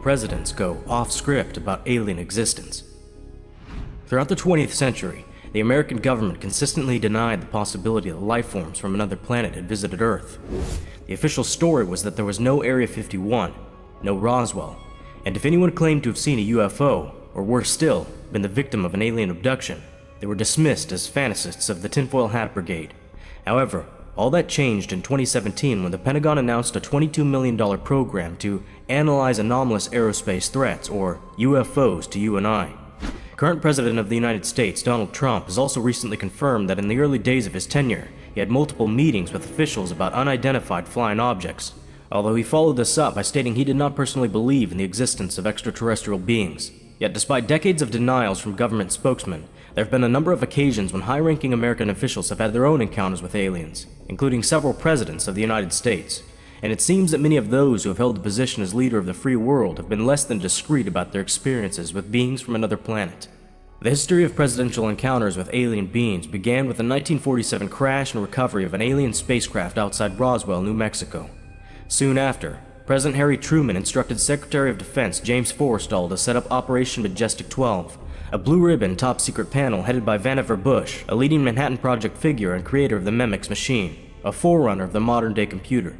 presidents go off-script about alien existence. Throughout the 20th century, the American government consistently denied the possibility that life forms from another planet had visited Earth. The official story was that there was no Area 51, no Roswell, and if anyone claimed to have seen a UFO, or worse still, been the victim of an alien abduction, they were dismissed as fantasists of the tinfoil hat brigade. However, all that changed in 2017 when the Pentagon announced a $22 million program to analyze anomalous aerospace threats, or UFOs to you and I. Current President of the United States, Donald Trump, has also recently confirmed that in the early days of his tenure, he had multiple meetings with officials about unidentified flying objects, although he followed this up by stating he did not personally believe in the existence of extraterrestrial beings. Yet despite decades of denials from government spokesmen, there have been a number of occasions when high-ranking American officials have had their own encounters with aliens, including several presidents of the United States, and it seems that many of those who have held the position as leader of the free world have been less than discreet about their experiences with beings from another planet. The history of presidential encounters with alien beings began with the 1947 crash and recovery of an alien spacecraft outside Roswell, New Mexico. Soon after, President Harry Truman instructed Secretary of Defense James Forrestal to set up Operation Majestic 12, a blue-ribbon top-secret panel headed by Vannevar Bush, a leading Manhattan Project figure and creator of the Memex machine, a forerunner of the modern-day computer.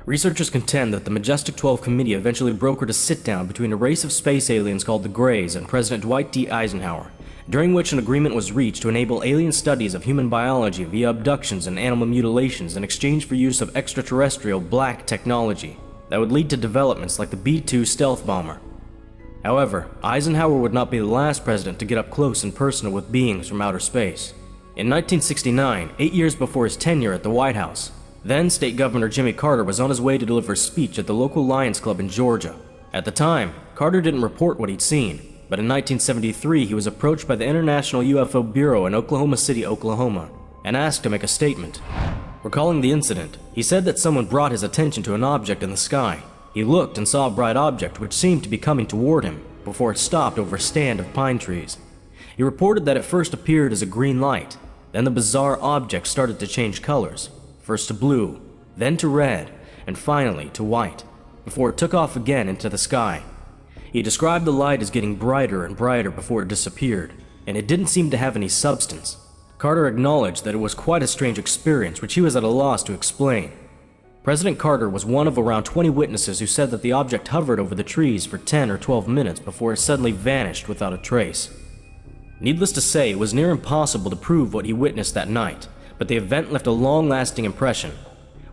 Researchers contend that the Majestic 12 committee eventually brokered a sit-down between a race of space aliens called the Greys and President Dwight D. Eisenhower, during which an agreement was reached to enable alien studies of human biology via abductions and animal mutilations in exchange for use of extraterrestrial black technology that would lead to developments like the B-2 stealth bomber. However, Eisenhower would not be the last president to get up close and personal with beings from outer space. In 1969, 8 years before his tenure at the White House, then State Governor Jimmy Carter was on his way to deliver a speech at the local Lions Club in Georgia. At the time, Carter didn't report what he'd seen, but in 1973 he was approached by the International UFO Bureau in Oklahoma City, Oklahoma, and asked to make a statement. Recalling the incident, he said that someone brought his attention to an object in the sky. He looked and saw a bright object which seemed to be coming toward him before it stopped over a stand of pine trees. He reported that it first appeared as a green light, then the bizarre object started to change colors, first to blue, then to red, and finally to white, before it took off again into the sky. He described the light as getting brighter and brighter before it disappeared, and it didn't seem to have any substance. Carter acknowledged that it was quite a strange experience which he was at a loss to explain. President Carter was one of around 20 witnesses who said that the object hovered over the trees for 10 or 12 minutes before it suddenly vanished without a trace. Needless to say, it was near impossible to prove what he witnessed that night, but the event left a long-lasting impression.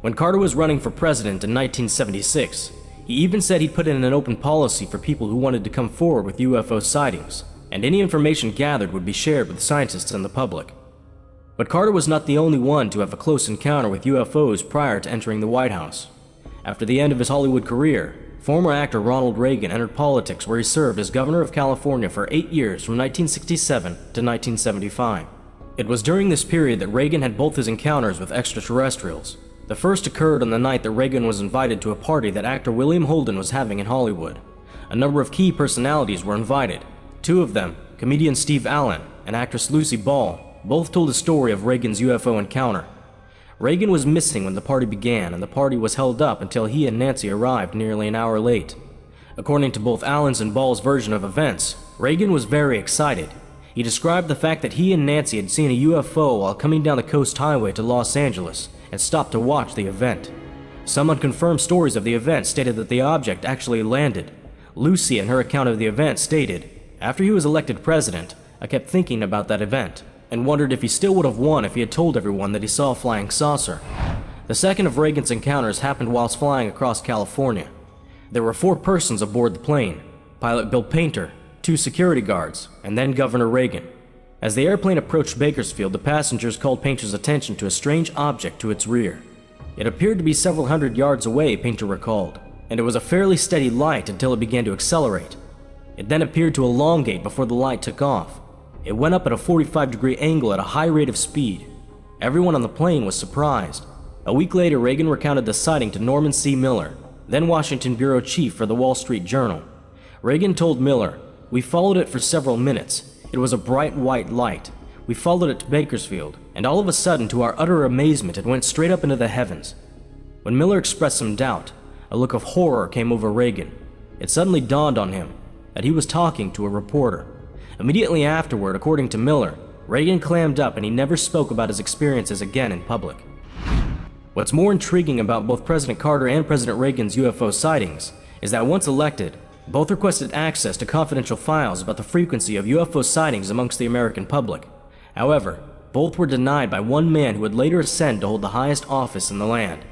When Carter was running for president in 1976, he even said he'd put in an open policy for people who wanted to come forward with UFO sightings, and any information gathered would be shared with scientists and the public. But Carter was not the only one to have a close encounter with UFOs prior to entering the White House. After the end of his Hollywood career, former actor Ronald Reagan entered politics where he served as governor of California for 8 years from 1967 to 1975. It was during this period that Reagan had both his encounters with extraterrestrials. The first occurred on the night that Reagan was invited to a party that actor William Holden was having in Hollywood. A number of key personalities were invited. Two of them, comedian Steve Allen and actress Lucy Ball, both told a story of Reagan's UFO encounter. Reagan was missing when the party began, and the party was held up until he and Nancy arrived nearly an hour late. According to both Allen's and Ball's version of events, Reagan was very excited. He described the fact that he and Nancy had seen a UFO while coming down the coast highway to Los Angeles and stopped to watch the event. Some unconfirmed stories of the event stated that the object actually landed. Lucy, in her account of the event, stated, "After he was elected president, I kept thinking about that event and wondered if he still would have won if he had told everyone that he saw a flying saucer." The second of Reagan's encounters happened whilst flying across California. There were 4 persons aboard the plane: pilot Bill Painter, 2 security guards, and then Governor Reagan. As the airplane approached Bakersfield, the passengers called Painter's attention to a strange object to its rear. It appeared to be several hundred yards away, Painter recalled, and it was a fairly steady light until it began to accelerate. It then appeared to elongate before the light took off. It went up at a 45-degree angle at a high rate of speed. Everyone on the plane was surprised. A week later, Reagan recounted the sighting to Norman C. Miller, then Washington bureau chief for the Wall Street Journal. Reagan told Miller, "We followed it for several minutes. It was a bright white light. We followed it to Bakersfield, and all of a sudden, to our utter amazement, it went straight up into the heavens." When Miller expressed some doubt, a look of horror came over Reagan. it suddenly dawned on him that he was talking to a reporter. Immediately afterward, according to Miller, Reagan clammed up and he never spoke about his experiences again in public. What's more intriguing about both President Carter and President Reagan's UFO sightings is that once elected, both requested access to confidential files about the frequency of UFO sightings amongst the American public. However, both were denied by one man who would later ascend to hold the highest office in the land.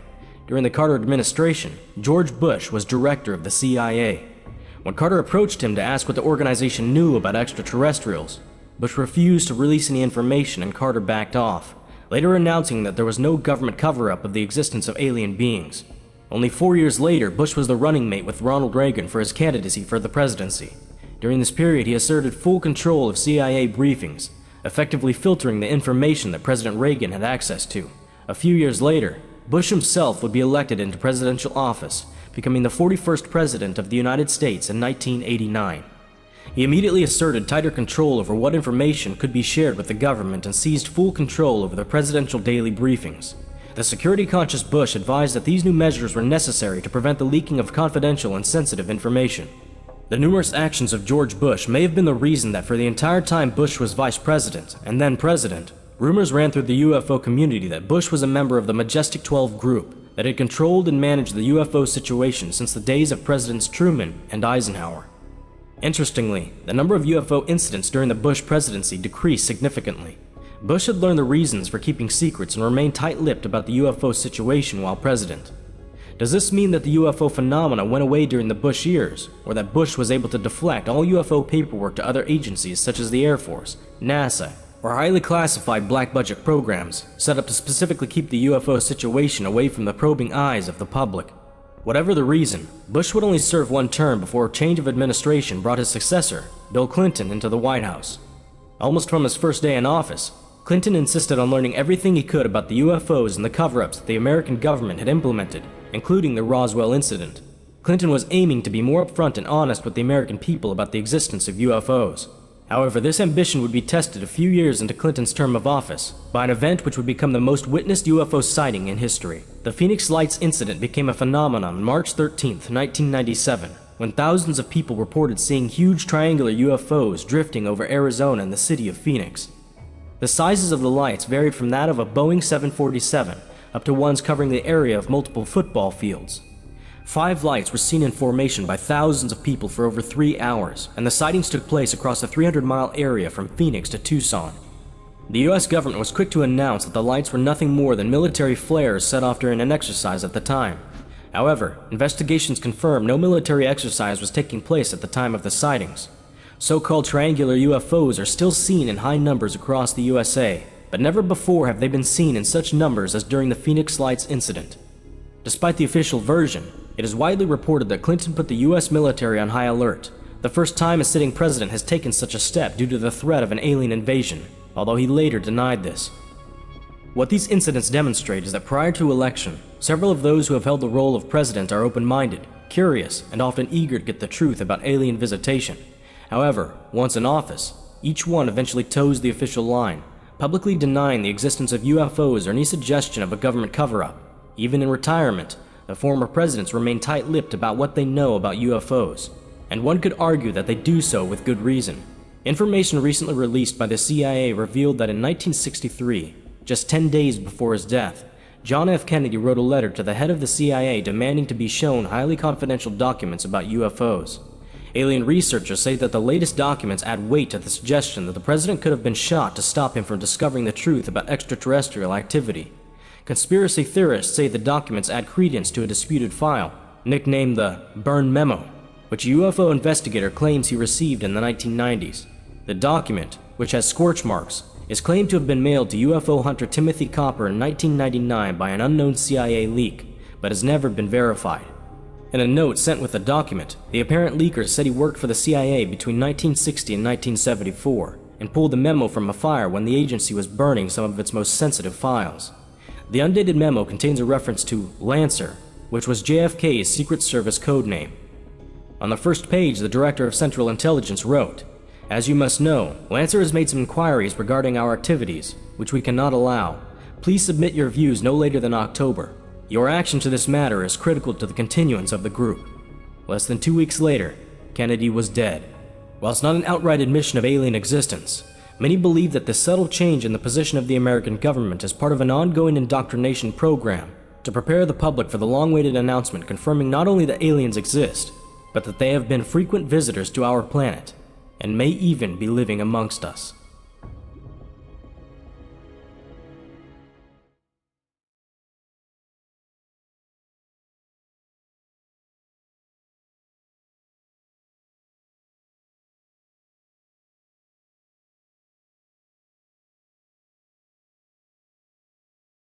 During the Carter administration, George Bush was director of the CIA. When Carter approached him to ask what the organization knew about extraterrestrials, Bush refused to release any information and Carter backed off, later announcing that there was no government cover-up of the existence of alien beings. Only 4 years later, Bush was the running mate with Ronald Reagan for his candidacy for the presidency. During this period, he asserted full control of CIA briefings, effectively filtering the information that President Reagan had access to. A few years later, Bush himself would be elected into presidential office, becoming the 41st president of the United States in 1989. He immediately asserted tighter control over what information could be shared with the government and seized full control over the presidential daily briefings. The security-conscious Bush advised that these new measures were necessary to prevent the leaking of confidential and sensitive information. The numerous actions of George Bush may have been the reason that for the entire time Bush was vice president and then president, rumors ran through the UFO community that Bush was a member of the Majestic 12 group that had controlled and managed the UFO situation since the days of Presidents Truman and Eisenhower. Interestingly, the number of UFO incidents during the Bush presidency decreased significantly. Bush had learned the reasons for keeping secrets and remained tight-lipped about the UFO situation while president. Does this mean that the UFO phenomena went away during the Bush years, or that Bush was able to deflect all UFO paperwork to other agencies such as the Air Force, NASA, or highly classified black-budget programs set up to specifically keep the UFO situation away from the probing eyes of the public? Whatever the reason, Bush would only serve one term before a change of administration brought his successor, Bill Clinton, into the White House. Almost from his first day in office, Clinton insisted on learning everything he could about the UFOs and the cover-ups that the American government had implemented, including the Roswell incident. Clinton was aiming to be more upfront and honest with the American people about the existence of UFOs. However, this ambition would be tested a few years into Clinton's term of office by an event which would become the most witnessed UFO sighting in history. The Phoenix Lights incident became a phenomenon on March 13, 1997, when thousands of people reported seeing huge triangular UFOs drifting over Arizona and the city of Phoenix. The sizes of the lights varied from that of a Boeing 747 up to ones covering the area of multiple football fields. 5 lights were seen in formation by thousands of people for over 3 hours, and the sightings took place across a 300-mile area from Phoenix to Tucson. The US government was quick to announce that the lights were nothing more than military flares set off during an exercise at the time. However, investigations confirmed no military exercise was taking place at the time of the sightings. So-called triangular UFOs are still seen in high numbers across the USA, but never before have they been seen in such numbers as during the Phoenix Lights incident. Despite the official version, it is widely reported that Clinton put the US military on high alert, the first time a sitting president has taken such a step due to the threat of an alien invasion, although he later denied this. What these incidents demonstrate is that prior to election, several of those who have held the role of president are open-minded, curious, and often eager to get the truth about alien visitation. However, once in office, each one eventually toes the official line, publicly denying the existence of UFOs or any suggestion of a government cover-up. Even in retirement, the former presidents remain tight-lipped about what they know about UFOs, and one could argue that they do so with good reason. Information recently released by the CIA revealed that in 1963, just 10 days before his death, John F. Kennedy wrote a letter to the head of the CIA demanding to be shown highly confidential documents about UFOs. Alien researchers say that the latest documents add weight to the suggestion that the president could have been shot to stop him from discovering the truth about extraterrestrial activity. Conspiracy theorists say the documents add credence to a disputed file, nicknamed the Burn Memo, which a UFO investigator claims he received in the 1990s. The document, which has scorch marks, is claimed to have been mailed to UFO hunter Timothy Copper in 1999 by an unknown CIA leak, but has never been verified. In a note sent with the document, the apparent leaker said he worked for the CIA between 1960 and 1974, and pulled the memo from a fire when the agency was burning some of its most sensitive files. The undated memo contains a reference to Lancer, which was JFK's Secret Service code name. On the first page, the Director of Central Intelligence wrote, "As you must know, Lancer has made some inquiries regarding our activities, which we cannot allow. Please submit your views no later than October. Your action to this matter is critical to the continuance of the group." Less than 2 weeks later, Kennedy was dead. While it's not an outright admission of alien existence, many believe that this subtle change in the position of the American government is part of an ongoing indoctrination program to prepare the public for the long-awaited announcement confirming not only that aliens exist, but that they have been frequent visitors to our planet and may even be living amongst us.